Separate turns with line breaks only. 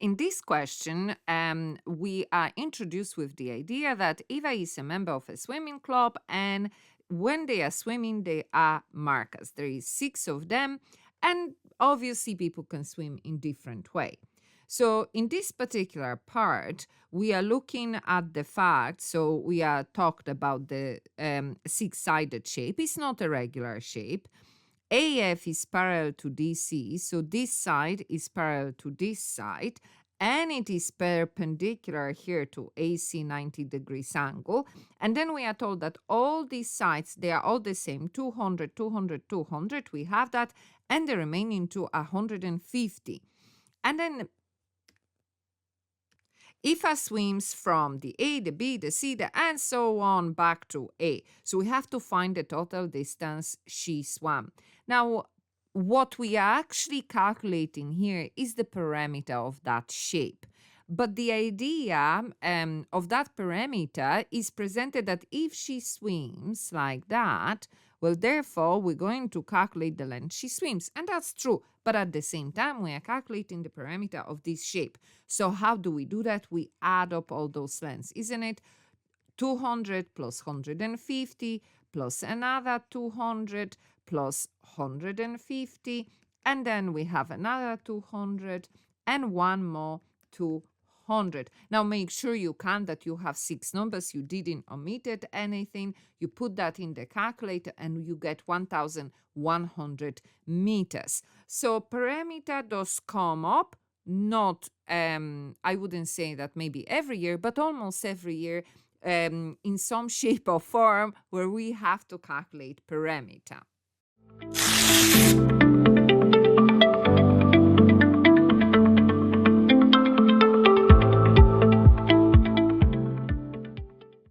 in this question, we are introduced with the idea that Eva is a member of a swimming club, and when they are swimming, they are markers. There is 6 of them, and obviously people can swim in different way. So in this particular part, we are looking at the fact, so we are talked about the 6-sided shape. It's not a regular shape. AF is parallel to DC, so this side is parallel to this side, and it is perpendicular here to AC 90 degrees angle. And then we are told that all these sides, they are all the same, 200, 200, 200, we have that, and the remaining two are 150. And then Aoibhe swims from the A, the B, the C, and so on back to A. So we have to find the total distance she swam. Now, what we are actually calculating here is the parameter of that shape. But the idea of that parameter is presented that if she swims like that, well, therefore, we're going to calculate the length she swims. And that's true. But at the same time, we are calculating the parameter of this shape. So how do we do that? We add up all those lengths, isn't it? 200 plus 150 plus another 200 plus 150. And then we have another 200 and one more 200. Now make sure you count that you have 6 numbers. You didn't omitted anything. You put that in the calculator and you get 1,100 meters. So parameter does come up, not, I wouldn't say that maybe every year, but almost every year in some shape or form where we have to calculate parameter.